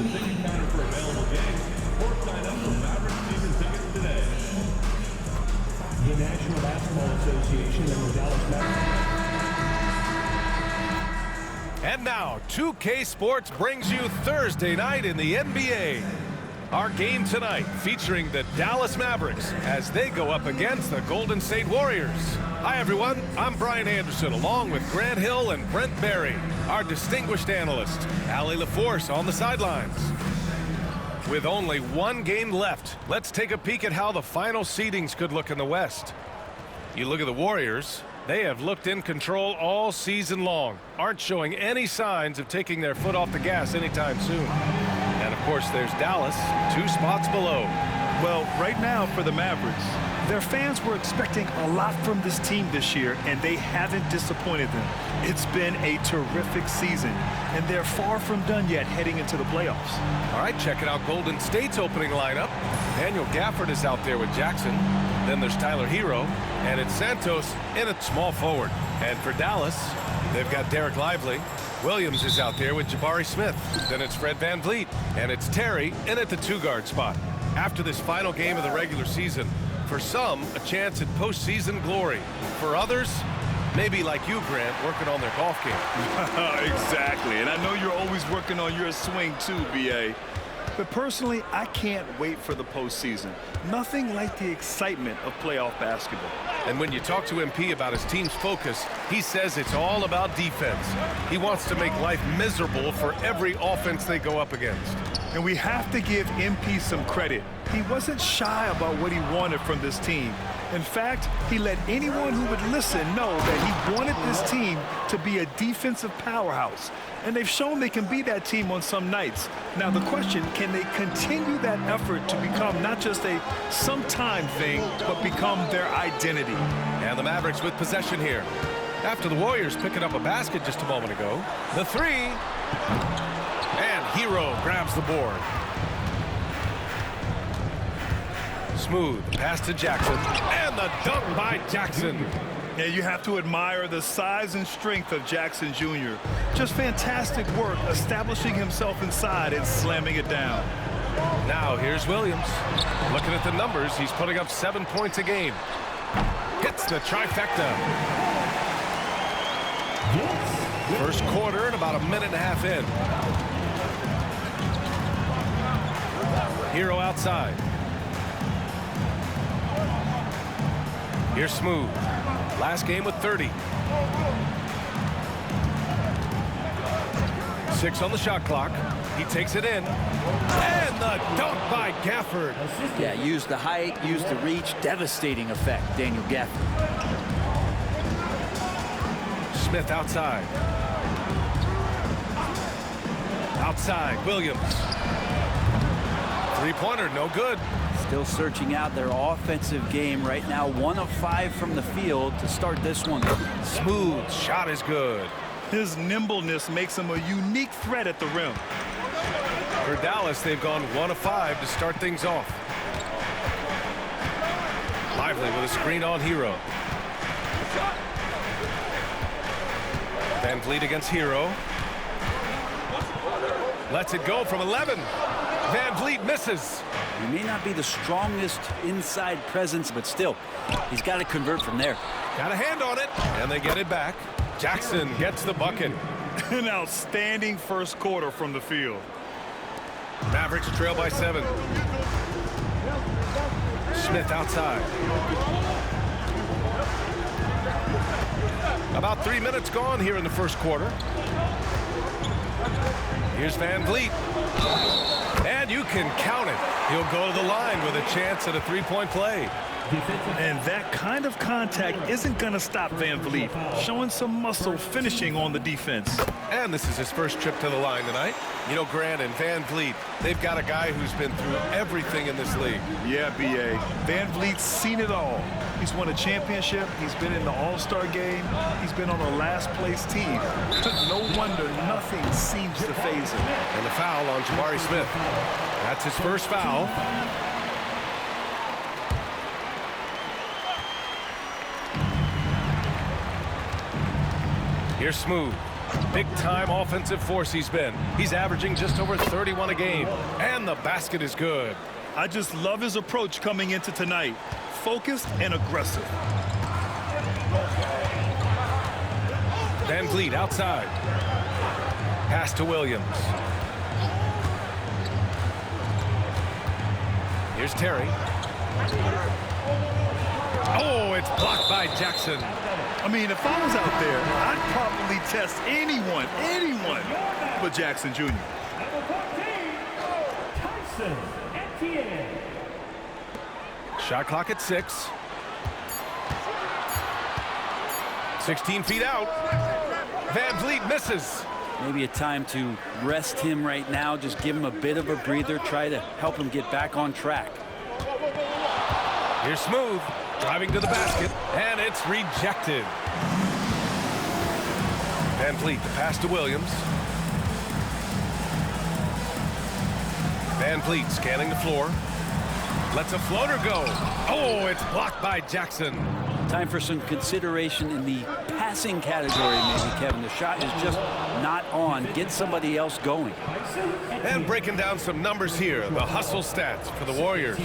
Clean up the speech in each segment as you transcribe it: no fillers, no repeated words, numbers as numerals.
ticket counter for available games or sign up for Mavericks season tickets today. The National Basketball Association and the Dallas Mavericks. And now, 2K Sports brings you Thursday night in the NBA. Our game tonight featuring the Dallas Mavericks as they go up against the Golden State Warriors. Hi, everyone. I'm Brian Anderson, along with Grant Hill and Brent Barry, our distinguished analyst, Allie LaForce on the sidelines. With only one game left, let's take a peek at how the final seedings could look in the West. You look at the Warriors. They have looked in control all season long, aren't showing any signs of taking their foot off the gas anytime soon. And, of course, there's Dallas, 2 spots below. Well, right now for the Mavericks, their fans were expecting a lot from this team this year, and they haven't disappointed them. It's been a terrific season, and they're far from done yet heading into the playoffs. All right, checking out Golden State's opening lineup. Daniel Gafford is out there with Jackson. Then there's Tyler Hero, and it's Santos in at small forward. And for Dallas, they've got Derek Lively. Williams is out there with Jabari Smith. Then it's Fred VanVleet, and it's Terry in at the 2-guard spot. After this final game of the regular season, for some, a chance at postseason glory. For others, maybe like you, Grant, working on their golf game. Exactly, and I know you're always working on your swing too, B.A. But personally, I can't wait for the postseason. Nothing like the excitement of playoff basketball. And when you talk to MP about his team's focus, he says it's all about defense. He wants to make life miserable for every offense they go up against. And we have to give MP some credit. He wasn't shy about what he wanted from this team. In fact, he let anyone who would listen know that he wanted this team to be a defensive powerhouse. And they've shown they can be that team on some nights. Now the question, can they continue that effort to become not just a sometime thing, but become their identity? And the Mavericks with possession here. After the Warriors picking up a basket just a moment ago, the 3. And Hero grabs the board. Smooth pass to Jackson, and the dunk by Jackson. Yeah, you have to admire the size and strength of Jackson Jr. Just fantastic work establishing himself inside and slamming it down. Now here's Williams. Looking at the numbers, he's putting up 7 points a game. Gets the trifecta. First quarter and about a minute and a half in. Hero outside. Here's Smooth. Last game with 30. 6 on the shot clock. He takes it in. And the dunk by Gafford. Yeah, used the height, used the reach. Devastating effect, Daniel Gafford. Smith outside. Outside, Williams. 3-pointer, no good. Still searching out their offensive game right now. 1 of 5 from the field to start this one. Smooth shot is good. His nimbleness makes him a unique threat at the rim. For Dallas, they've gone 1 of 5 to start things off. Lively with a screen on Hero. VanVleet against Hero. Lets it go from 11. VanVleet misses. He may not be the strongest inside presence, but still, he's got to convert from there. Got a hand on it, and they get it back. Jackson gets the bucket. An outstanding first quarter from the field. Mavericks trail by 7. Smith outside. About 3 minutes gone here in the first quarter. Here's VanVleet. And you can count it. He'll go to the line with a chance at a 3-point play. And that kind of contact isn't going to stop VanVleet, showing some muscle finishing on the defense. And this is his first trip to the line tonight. You know, Grant and VanVleet, they've got a guy who's been through everything in this league. Yeah, B.A. VanVleet's seen it all. He's won a championship. He's been in the All-Star game. He's been on a last-place team. No wonder nothing seems to faze him. And the foul on Jabari Smith. That's his first foul. Here's Smooth. Big-time offensive force he's been. He's averaging just over 31 a game. And the basket is good. I just love his approach coming into tonight. Focused and aggressive. Van Vliet outside. Pass to Williams. Here's Terry. Oh, it's blocked by Jackson. I mean, if I was out there, I'd probably test anyone but Jackson Jr. Number 14, Tyson Etienne. Shot clock at 6. 16 feet out. Van Vliet misses. Maybe a time to rest him right now. Just give him a bit of a breather. Try to help him get back on track. Here's Smooth. Driving to the basket, and it's rejected. Van Vliet, the pass to Williams. Van Vliet scanning the floor. Lets a floater go. Oh, it's blocked by Jackson. Time for some consideration in the passing category, maybe, Kevin. The shot is just not on. Get somebody else going. And breaking down some numbers here, the hustle stats for the Warriors.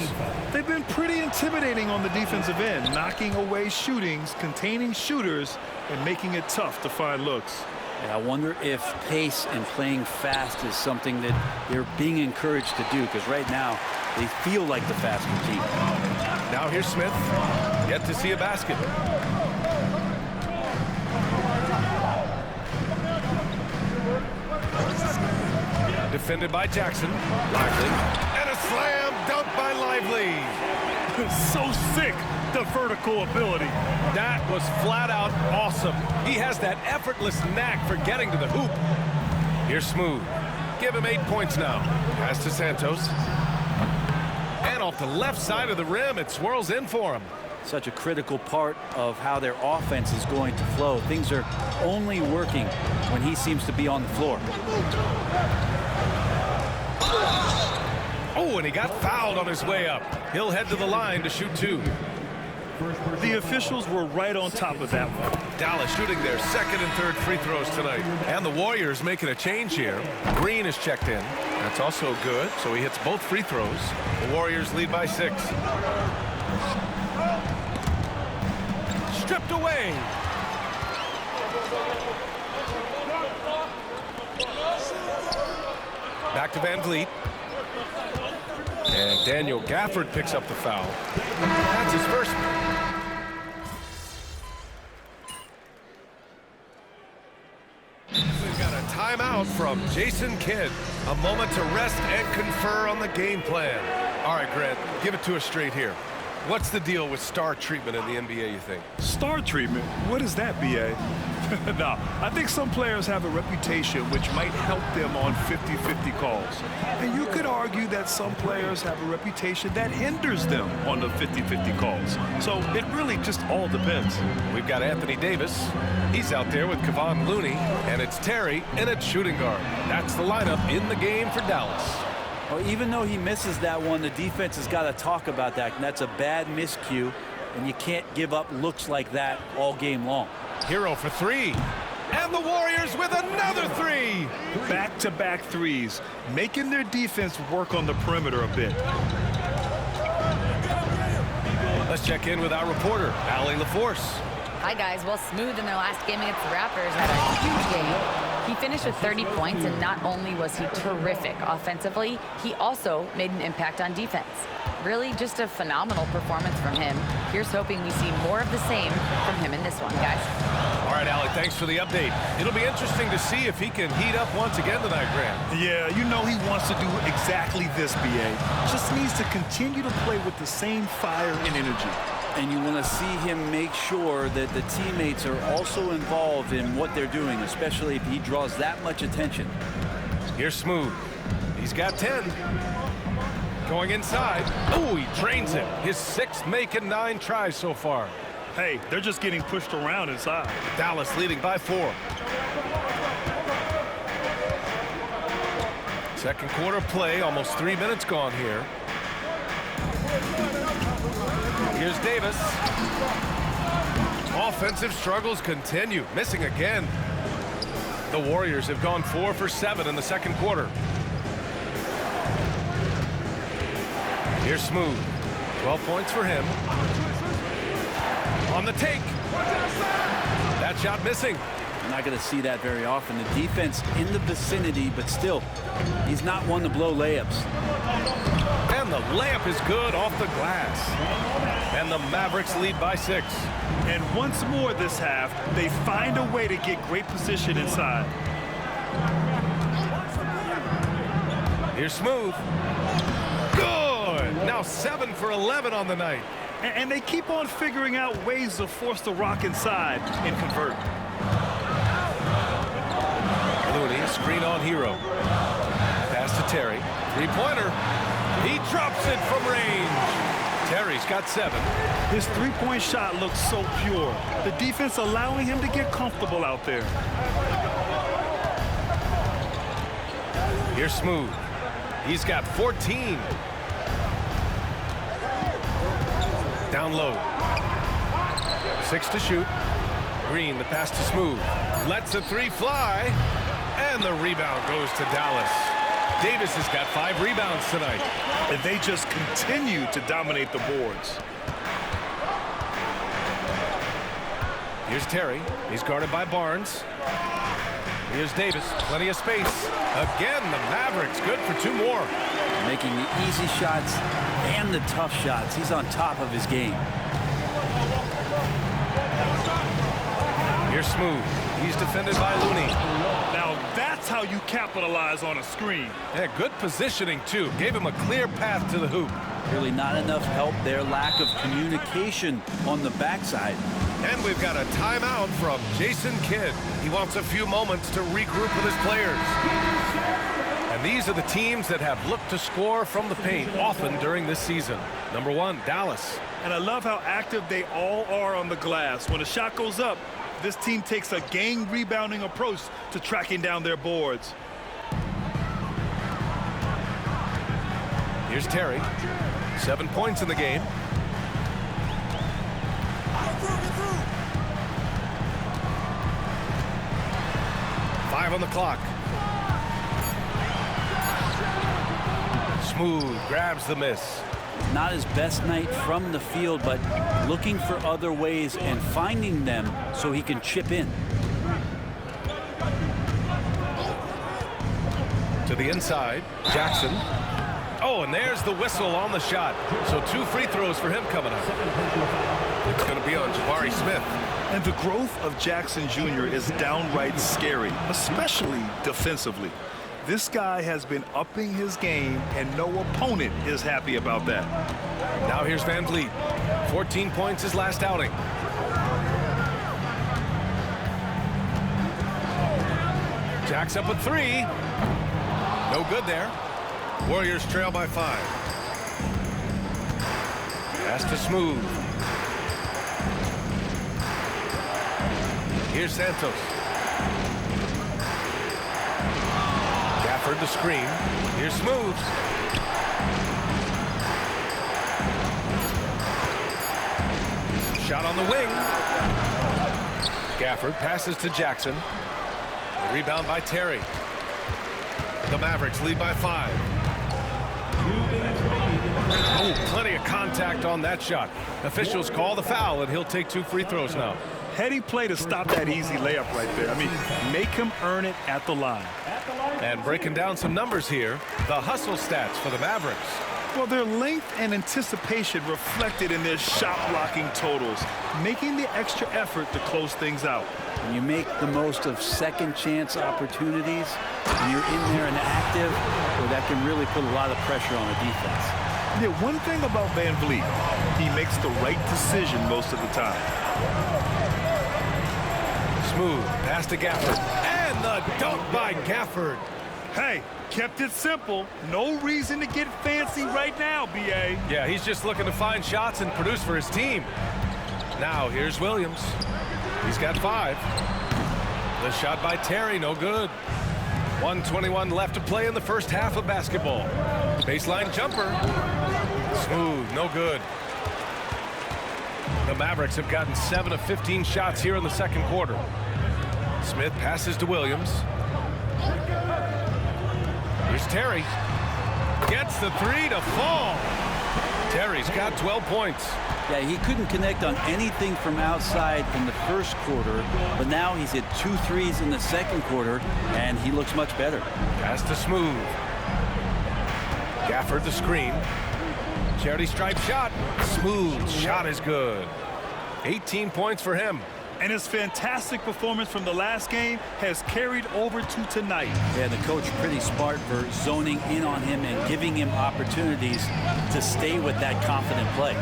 They've been pretty intimidating on the defensive end, knocking away shootings, containing shooters, and making it tough to find looks. And I wonder if pace and playing fast is something that they're being encouraged to do, because right now they feel like the faster team. Now here's Smith. Yet to see a basket. Defended by Jackson. Lively. And a slam dunk by Lively. So sick, the vertical ability. That was flat out awesome. He has that effortless knack for getting to the hoop. Here's Smooth. Give him 8 points now. Pass to Santos. And off the left side of the rim, it swirls in for him. Such a critical part of how their offense is going to flow. Things are only working when he seems to be on the floor. Oh, and he got fouled on his way up. He'll head to the line to shoot 2. The officials were right on top of that one. Dallas shooting their second and third free throws tonight. And the Warriors making a change here. Green is checked in. That's also good, so he hits both free throws. The Warriors lead by 6. Stripped away. Back to Van Vliet. And Daniel Gafford picks up the foul. That's his first. We've got a timeout from Jason Kidd. A moment to rest and confer on the game plan. All right, Grant, give it to us straight here. What's the deal with star treatment in the NBA, you think? Star treatment? What is that, B.A.? No, I think some players have a reputation which might help them on 50-50 calls. And you could argue that some players have a reputation that hinders them on the 50-50 calls. So it really just all depends. We've got Anthony Davis. He's out there with Kevon Looney. And it's Terry in at shooting guard. That's the lineup in the game for Dallas. Well, even though he misses that one, the defense has got to talk about that. And that's a bad miscue. And you can't give up looks like that all game long. Hero for 3. And the Warriors with another 3. Back-to-back threes, making their defense work on the perimeter a bit. Let's check in with our reporter, Allie LaForce. Hi, guys. Well, Smooth in their last game against the Raptors had a huge game. He finished with 30 points, and not only was he terrific offensively, he also made an impact on defense. Really just a phenomenal performance from him. Here's hoping we see more of the same from him in this one, guys. All right, Allie, thanks for the update. It'll be interesting to see if he can heat up once again tonight, Grant. Yeah, you know he wants to do exactly this, B.A. Just needs to continue to play with the same fire and energy. And you want to see him make sure that the teammates are also involved in what they're doing, especially if he draws that much attention. Here's Smooth. He's got 10. Going inside. Oh, he drains it. His 6th make and 9 tries so far. Hey, they're just getting pushed around inside. Dallas leading by 4. Second quarter play, almost 3 minutes gone here. Here's Davis. Offensive struggles continue. Missing again. The Warriors have gone 4 for 7 in the second quarter. Here's Smooth. 12 points for him. On the take. That shot missing. You're not going to see that very often. The defense in the vicinity, but still, he's not one to blow layups. And the layup is good off the glass. And the Mavericks lead by 6. And once more this half, they find a way to get great position inside. Here's Smooth. Good. Now 7 for 11 on the night. And they keep on figuring out ways to force the rock inside and convert. Looney, screen on Hero. Pass to Terry. Three-pointer. He drops it from range. Terry's got 7. His three-point shot looks so pure. The defense allowing him to get comfortable out there. Here's Smooth. He's got 14. Down low. 6 to shoot. Green, the pass to Smooth. Lets the 3 fly. And the rebound goes to Dallas. Davis has got 5 rebounds tonight. And they just continue to dominate the boards. Here's Terry. He's guarded by Barnes. Here's Davis. Plenty of space. Again, the Mavericks good for 2 more. Making the easy shots and the tough shots. He's on top of his game. Here's Smooth. He's defended by Looney. Now that's how you capitalize on a screen. Yeah, good positioning, too. Gave him a clear path to the hoop. Really not enough help there. Lack of communication on the backside. And we've got a timeout from Jason Kidd. He wants a few moments to regroup with his players. And these are the teams that have looked to score from the paint often during this season. Number 1, Dallas. And I love how active they all are on the glass. When a shot goes up, this team takes a gang rebounding approach to tracking down their boards. Here's Terry. 7 points in the game. Five on the clock. Smooth grabs the miss. Not his best night from the field, but looking for other ways and finding them so he can chip in. To the inside, Jackson. Oh, and there's the whistle on the shot. So 2 free throws for him coming up. It's going to be on Jabari Smith. And the growth of Jackson Jr. is downright scary, especially defensively. This guy has been upping his game, and no opponent is happy about that. Now here's Van Vliet. 14 points his last outing. Jack's up at 3. No good there. Warriors trail by 5. Pass to Smooth. Here's Santos. Gafford the screen. Here's Smooth. Shot on the wing. Gafford passes to Jackson. The rebound by Terry. The Mavericks lead by 5. Oh, plenty of contact on that shot. Officials call the foul, and he'll take 2 free throws now. Heady play to stop that easy layup right there. I mean, make him earn it at the line. And breaking down some numbers here, the hustle stats for the Mavericks. Well, their length and anticipation reflected in their shot blocking totals, making the extra effort to close things out. When you make the most of second chance opportunities, and you're in there and active, well, that can really put a lot of pressure on a defense. Yeah, one thing about Van Vliet, he makes the right decision most of the time. Smooth, pass to Gafford. And the dunk by Gafford. Hey, kept it simple. No reason to get fancy right now, B.A. Yeah, he's just looking to find shots and produce for his team. Now, here's Williams. He's got 5. The shot by Terry, no good. 1:21 left to play in the first half of basketball. Baseline jumper. Smooth, no good. The Mavericks have gotten 7 of 15 shots here in the second quarter. Smith passes to Williams. Here's Terry. Gets the three to fall. Terry's got 12 points. Yeah, he couldn't connect on anything from outside in the first quarter, but now he's hit 2 threes in the second quarter, and he looks much better. Pass to Smooth. Gafford the screen. Charity stripe shot. Smooth shot is good. 18 points for him. And his fantastic performance from the last game has carried over to tonight. Yeah, the coach pretty smart for zoning in on him and giving him opportunities to stay with that confident play.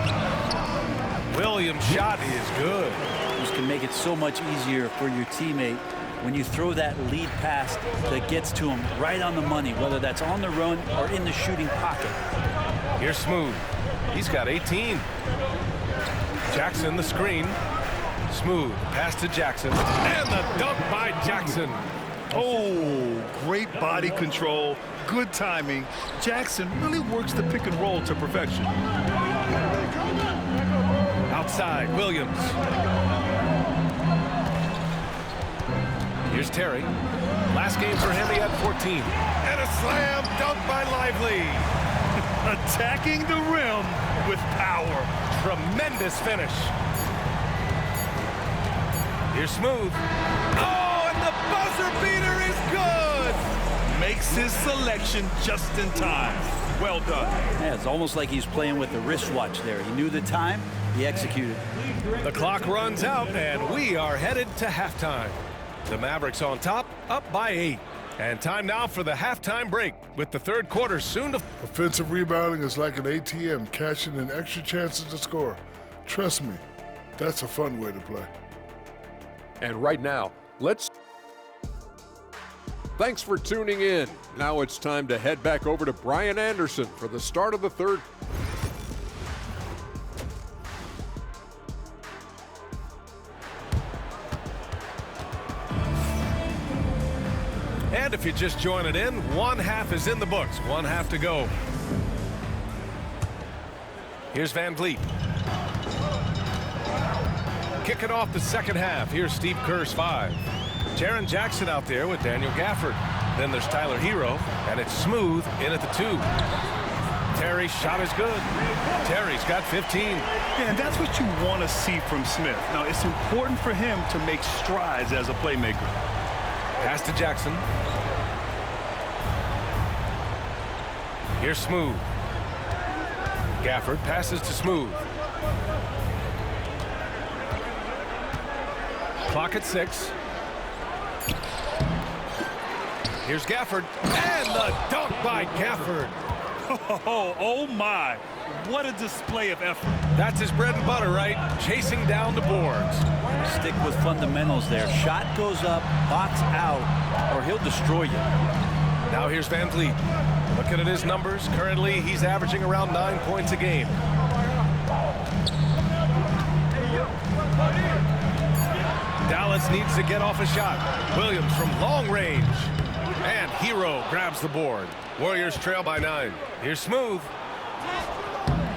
Williams' shot is good. This can make it so much easier for your teammate when you throw that lead pass that gets to him right on the money, whether that's on the run or in the shooting pocket. Here's Smooth. He's got 18. Jackson the screen. Smooth pass to Jackson. And the dunk by Jackson. Oh, great body control, good timing. Jackson really works the pick and roll to perfection. Outside, Williams. Here's Terry. Last game for him, he had 14. And a slam dunk by Lively. Attacking the rim with power. Tremendous finish. Here's Smooth. Oh, and the buzzer beater is good. Makes his selection just in time. Well done. Yeah, it's almost like he's playing with the wristwatch there. He knew the time, he executed. The clock runs out, and we are headed to halftime. The Mavericks on top, up by 8. And time now for the halftime break, with the third quarter soon to... Offensive rebounding is like an ATM, cashing in extra chances to score. Trust me, that's a fun way to play. And right now, Thanks for tuning in. Now it's time to head back over to Brian Anderson for the start of the third. And if you just join it in, one half is in the books, one half to go. Here's Van Vliet. Kicking off the second half. Here's Steve Kerr's 5. Jaren Jackson out there with Daniel Gafford. Then there's Tyler Hero, and it's Smooth in at the 2. Terry's shot is good. Terry's got 15. Yeah, and that's what you want to see from Smith. Now, it's important for him to make strides as a playmaker. Pass to Jackson. Here's Smooth. Gafford passes to Smooth. Clock at 6. Here's Gafford. And the dunk by Gafford. Oh my. What a display of effort. That's his bread and butter, right? Chasing down the boards. Stick with fundamentals there. Shot goes up, box out, or he'll destroy you. Now here's Van Vliet. Looking at his numbers, currently he's averaging around 9 points a game. Dallas needs to get off a shot. Williams from long range. And Hero grabs the board. Warriors trail by 9. Here's Smooth.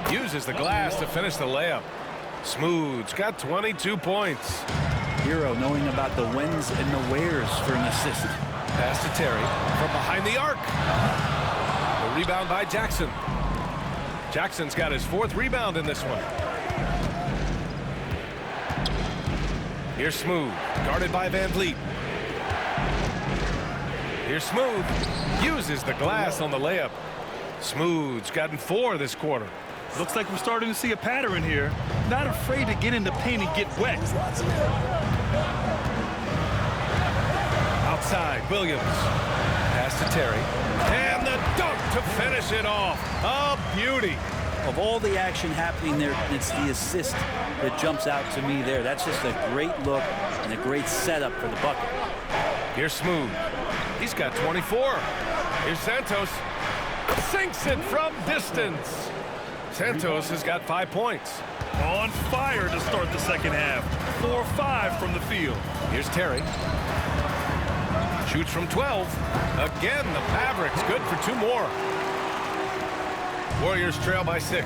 Uses the glass to finish the layup. Smooth's got 22 points. Hero knowing about the whens and the wheres for an assist. Pass to Terry from behind the arc. The rebound by Jackson. Jackson's got his 4th rebound in this one. Here's Smooth, guarded by Van Vliet. Here's Smooth, uses the glass on the layup. Smooth's gotten 4 this quarter. Looks like we're starting to see a pattern here. Not afraid to get in the paint and get wet. Outside, Williams. Pass to Terry. And the dunk to finish it off. A beauty. Of all the action happening there, it's the assist that jumps out to me there. That's just a great look and a great setup for the bucket. Here's Smooth. He's got 24. Here's Santos. Sinks it from distance. Santos has got 5 points. On fire to start the second half. 4-5 from the field. Here's Terry. Shoots from 12. Again, the Mavericks good for 2 more. Warriors trail by 6.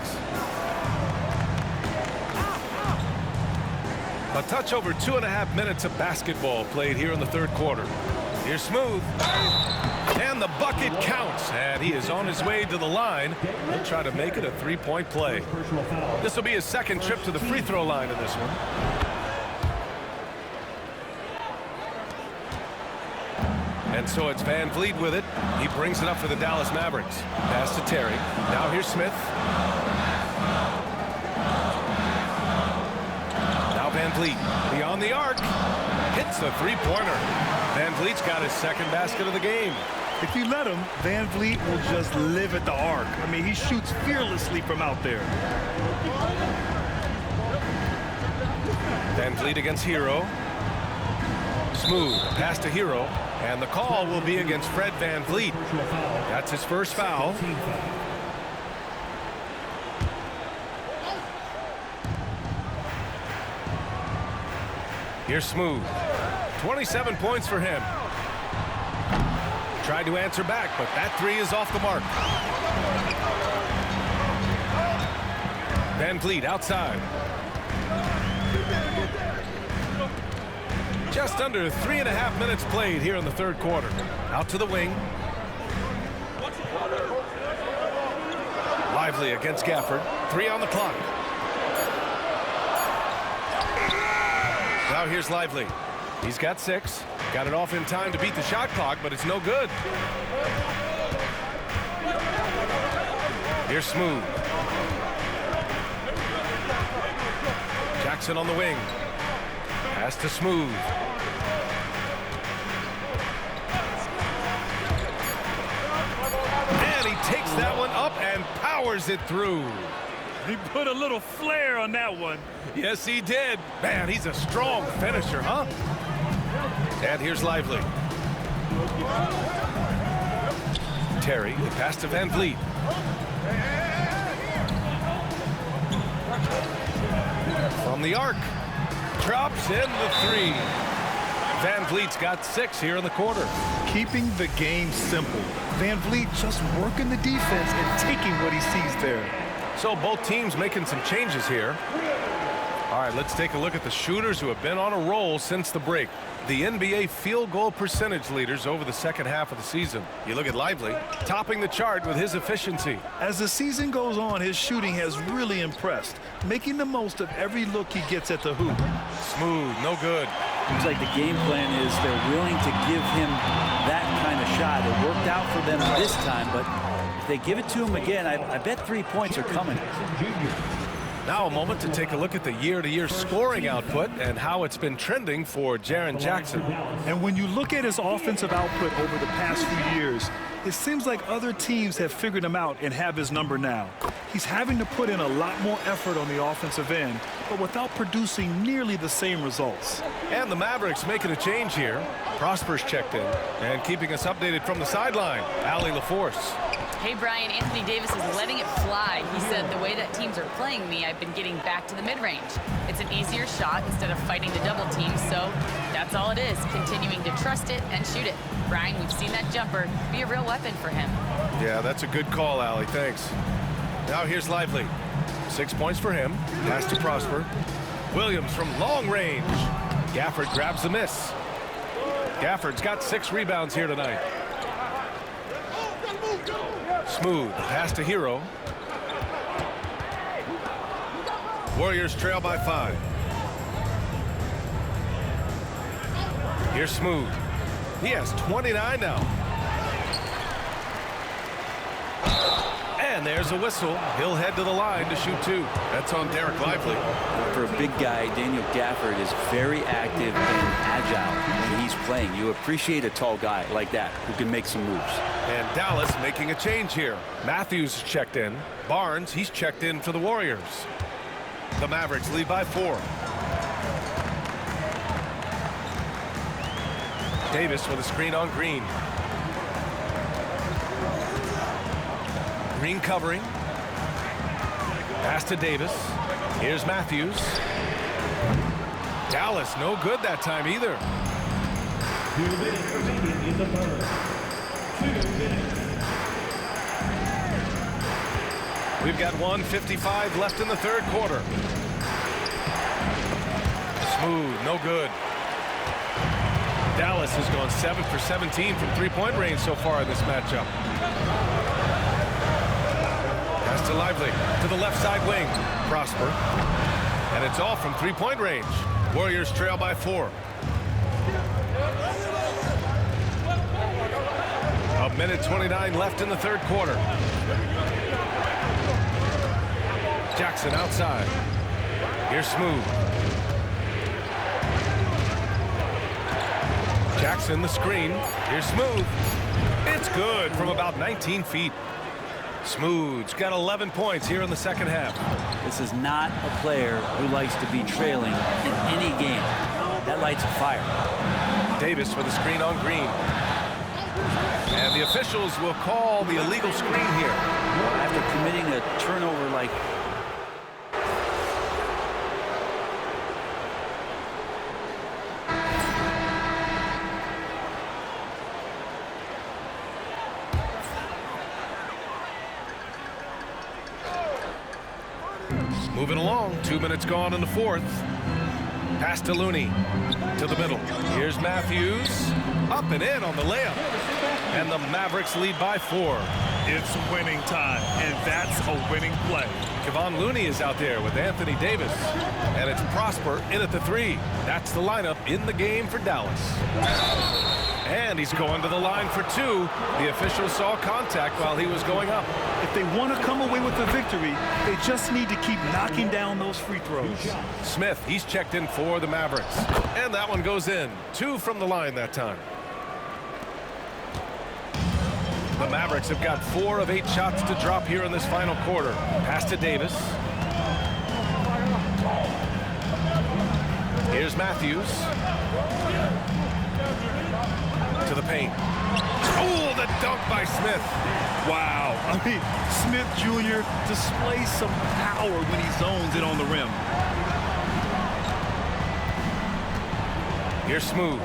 A touch over 2.5 minutes of basketball played here in the third quarter. Here's Smooth. And the bucket counts. And he is on his way to the line. He'll try to make it a three-point play. This will be his second trip to the free throw line in this one. And so it's Van Vliet with it. He brings it up for the Dallas Mavericks. Pass to Terry. Now here's Smith. Now Van Vliet beyond the arc. Hits the three-pointer. Van Vliet's got his second basket of the game. If you let him, Van Vliet will just live at the arc. I mean, he shoots fearlessly from out there. Van Vliet against Hero. Smooth pass to Hero. And the call will be against Fred Van Vliet. That's his first foul. Here's Smooth. 27 points for him. Tried to answer back, but that three is off the mark. Van Vliet outside. Just under 3.5 minutes played here in the third quarter. Out to the wing. Lively against Gafford. 3 on the clock. Now here's Lively. He's got 6. Got it off in time to beat the shot clock, but it's no good. Here's Smooth. Jackson on the wing. Pass to Smooth. And he takes that one up and powers it through. He put a little flair on that one. Yes, he did. Man, he's a strong finisher, huh? And here's Lively. Terry, the pass to Van Vliet. From the arc. Drops in the 3. Van Vliet's got 6 here in the quarter. Keeping the game simple. Van Vliet just working the defense and taking what he sees there. So both teams making some changes here. All right, let's take a look at the shooters who have been on a roll since the break. The NBA field goal percentage leaders over the second half of the season. You look at Lively, topping the chart with his efficiency. As the season goes on, his shooting has really impressed, making the most of every look he gets at the hoop. Smooth, no good. Seems like the game plan is they're willing to give him that kind of shot. It worked out for them this time, but if they give it to him again, I bet 3 points are coming. Now a moment to take a look at the year-to-year scoring output and how it's been trending for Jaren Jackson. And when you look at his offensive output over the past few years, it seems like other teams have figured him out and have his number now. He's having to put in a lot more effort on the offensive end, but without producing nearly the same results. And the Mavericks making a change here. Prosper's checked in and keeping us updated from the sideline. Allie LaForce. Hey, Brian, Anthony Davis is letting it fly. He said, the way that teams are playing me, I've been getting back to the mid-range. It's an easier shot instead of fighting the double team, so that's all it is, continuing to trust it and shoot it. Brian, we've seen that jumper be a real weapon for him. Yeah, that's a good call, Allie. Thanks. Now here's Lively. 6 points for him. Pass to Prosper. Williams from long range. Gafford grabs the miss. Gafford's got 6 rebounds here tonight. Smooth, pass to Hero. Warriors trail by 5. Here's Smooth. He has 29 now. And there's a whistle. He'll head to the line to shoot 2. That's on Derek Lively. For a big guy, Daniel Gafford is very active and agile when he's playing. You appreciate a tall guy like that who can make some moves. And Dallas making a change here. Matthews checked in. Barnes, he's checked in for the Warriors. The Mavericks lead by 4. Davis with a screen on Green. Green covering. Pass to Davis. Here's Matthews. Dallas no good that time either. 2 minutes remaining in the third. 2 minutes. We've got 1:55 left in the third quarter. Smooth, no good. Dallas has gone 7 for 17 from three-point range so far in this matchup. Pass to Lively, to the left side wing. Prosper. And it's all from three-point range. Warriors trail by 4. A minute 29 left in the third quarter. Jackson outside. Here's Smooth. Jackson the screen. Here's Smooth. It's good from about 19 feet. Smooth's got 11 points here in the second half. This is not a player who likes to be trailing in any game. That lights a fire. Davis with a screen on Green. And the officials will call the illegal screen here. After committing a turnover like moving along, 2 minutes gone in the fourth. Pass to Looney, to the middle. Here's Matthews, up and in on the layup. And the Mavericks lead by 4. It's winning time, and that's a winning play. Kevon Looney is out there with Anthony Davis. And it's Prosper in at the 3. That's the lineup in the game for Dallas. And he's going to the line for 2. The officials saw contact while he was going up. If they want to come away with the victory, they just need to keep knocking down those free throws. Smith, he's checked in for the Mavericks. And that one goes in. 2 from the line that time. The Mavericks have got 4 of 8 shots to drop here in this final quarter. Pass to Davis. Here's Matthews. To the paint. Oh, the dunk by Smith. Wow. I mean, Smith Jr. displays some power when he zones it on the rim. Here's Smooth.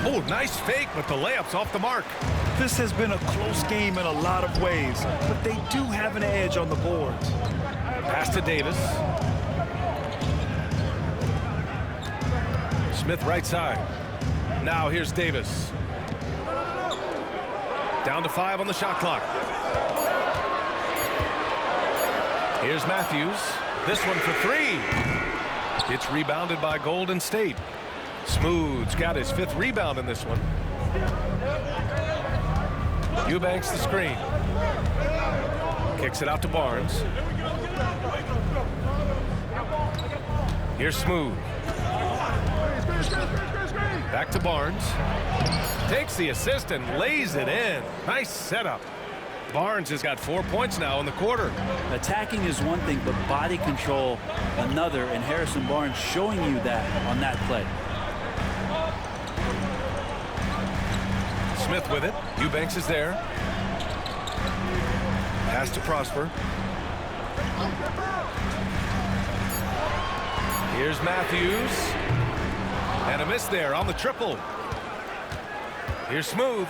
Oh, nice fake, but the layup's off the mark. This has been a close game in a lot of ways, but they do have an edge on the boards. Pass to Davis. Smith right side. Now here's Davis. Down to 5 on the shot clock. Here's Matthews. This one for 3. It's rebounded by Golden State. Smooth's got his 5th rebound in this one. Eubanks the screen. Kicks it out to Barnes. Here's Smooth. Back to Barnes. Takes the assist and lays it in. Nice setup. Barnes has got 4 points now in the quarter. attacking is one thing, but body control another, and Harrison Barnes showing you that on that play. Smith with it. Eubanks is there. Pass to Prosper. Here's Matthews. And a miss there on the triple. Here's Smooth.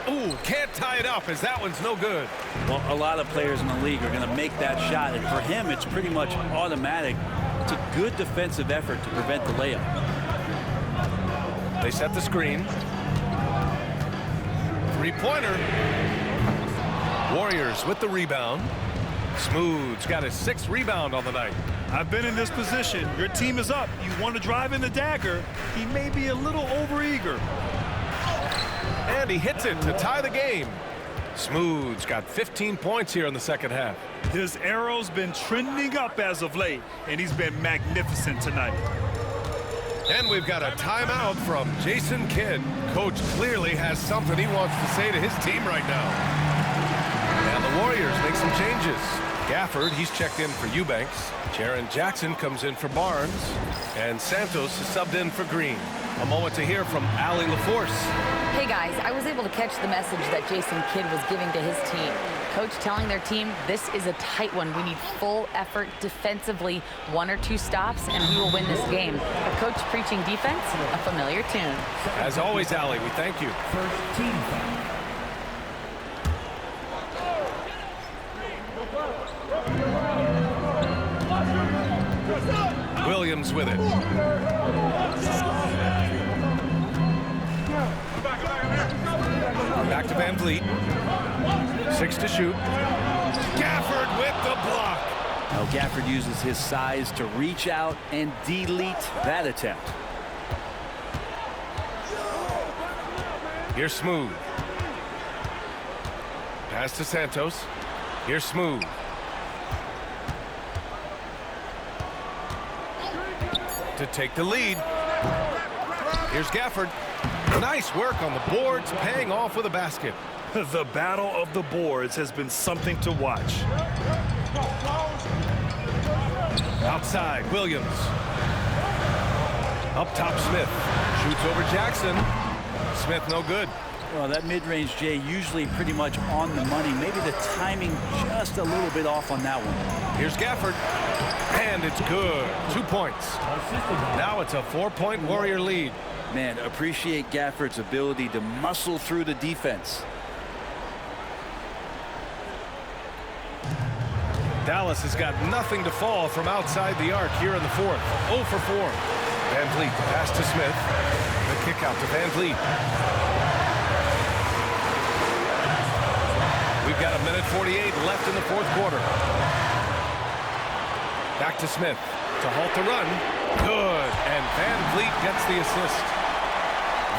Ooh, can't tie it up as that one's no good. Well, a lot of players in the league are going to make that shot, and for him, it's pretty much automatic. It's a good defensive effort to prevent the layup. They set the screen. Three-pointer. Warriors with the rebound. Smooth's got his 6th rebound on the night. I've been in this position. Your team is up. You want to drive in the dagger. He may be a little overeager. And he hits it to tie the game. Smooth's got 15 points here in the second half. His arrow's been trending up as of late, and he's been magnificent tonight. And we've got a timeout from Jason Kidd. Coach clearly has something he wants to say to his team right now. And the Warriors make some changes. Gafford, he's checked in for Eubanks. Jaren Jackson comes in for Barnes. And Santos is subbed in for Green. A moment to hear from Allie LaForce. Hey guys, I was able to catch the message that Jason Kidd was giving to his team. Coach telling their team, this is a tight one. We need full effort defensively, 1 or 2 stops, and we will win this game. A coach preaching defense, a familiar tune. As always, Allie, we thank you. First team foul. Williams with it. Back to Van Vliet. 6 to shoot. Gafford with the block. Now Gafford uses his size to reach out and delete that attempt. Here's Smooth. Pass to Santos. Here's Smooth. To take the lead. Here's Gafford. Nice work on the boards, paying off with a basket. The battle of the boards has been something to watch. Outside, Williams. Up top, Smith. Shoots over Jackson. Smith no good. Well, that mid-range, Jay, usually pretty much on the money. Maybe the timing just a little bit off on that one. Here's Gafford. And it's good. 2 points. Now it's a 4-point Warrior lead. Man, appreciate Gafford's ability to muscle through the defense. Dallas has got nothing to fall from outside the arc here in the fourth. 0 for 4. Van Vliet, pass to Smith. The kick out to Van Vliet. We've got 1:48 left in the fourth quarter. Back to Smith to halt the run. Good. And Van Vliet gets the assist.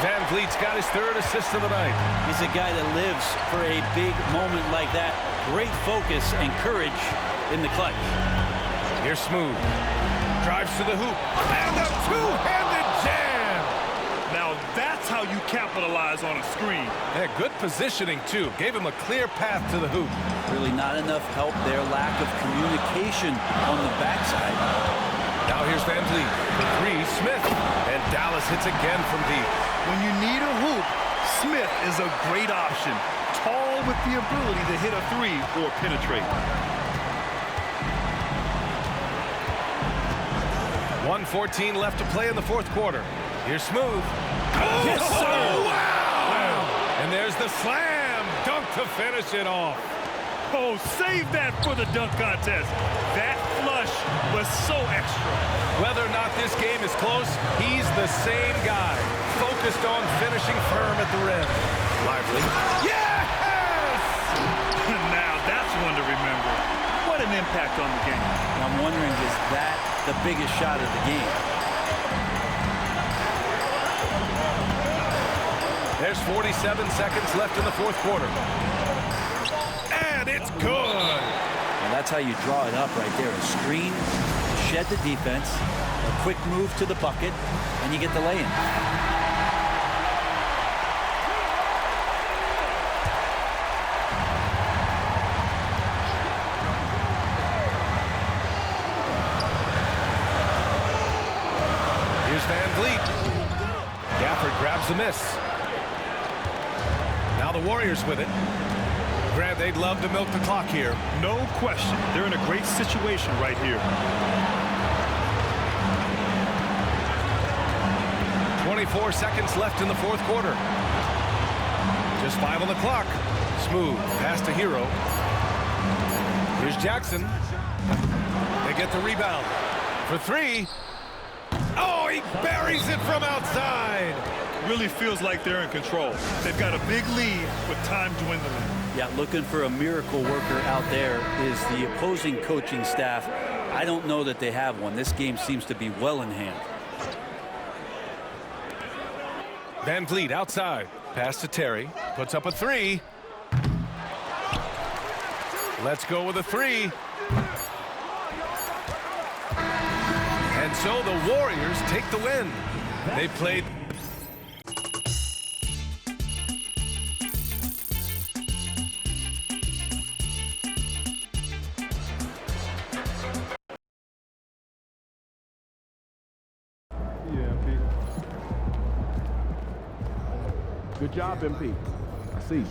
Van Vliet's got his 3rd assist of the night. He's a guy that lives for a big moment like that. Great focus and courage in the clutch. Here's Smooth. Drives to the hoop. And a two-handed jam. Now that's how you capitalize on a screen. Yeah, good positioning, too. Gave him a clear path to the hoop. Really not enough help there. Lack of communication on the backside. Now here's Van Vliet. 3, Smith. And Dallas hits again from deep. When you need a hoop, Smith is a great option. Tall with the ability to hit a 3 or penetrate. 1:14 left to play in the fourth quarter. Here's Smooth. Oh, Yes, sir. Wow! And there's the slam dunk to finish it off. Oh, save that for the dunk contest. That flush was so extra. Whether or not this game is close, he's the same guy, focused on finishing firm at the rim. Lively. Yes! Now that's one to remember. What an impact on the game. And I'm wondering, is that the biggest shot of the game? There's 47 seconds left in the fourth quarter. And it's good. And that's how you draw it up right there. A screen, shed the defense, a quick move to the bucket, and you get the lay-in. Here's Van Vliet. Gafford grabs the miss. Now the Warriors with it. Grant, they'd love to milk the clock here. No question. They're in a great situation right here. 24 seconds left in the fourth quarter. Just 5 on the clock. Smooth. Pass to Hero. Here's Jackson. They get the rebound. For 3. Oh, he buries it from outside. Really feels like they're in control. They've got a big lead with time dwindling. Yeah, looking for a miracle worker out there is the opposing coaching staff. I don't know that they have one. This game seems to be well in hand. Van Vliet outside. Pass to Terry. Puts up a 3. Let's go with a 3. And so the Warriors take the win. They played. Good job, MP. I see.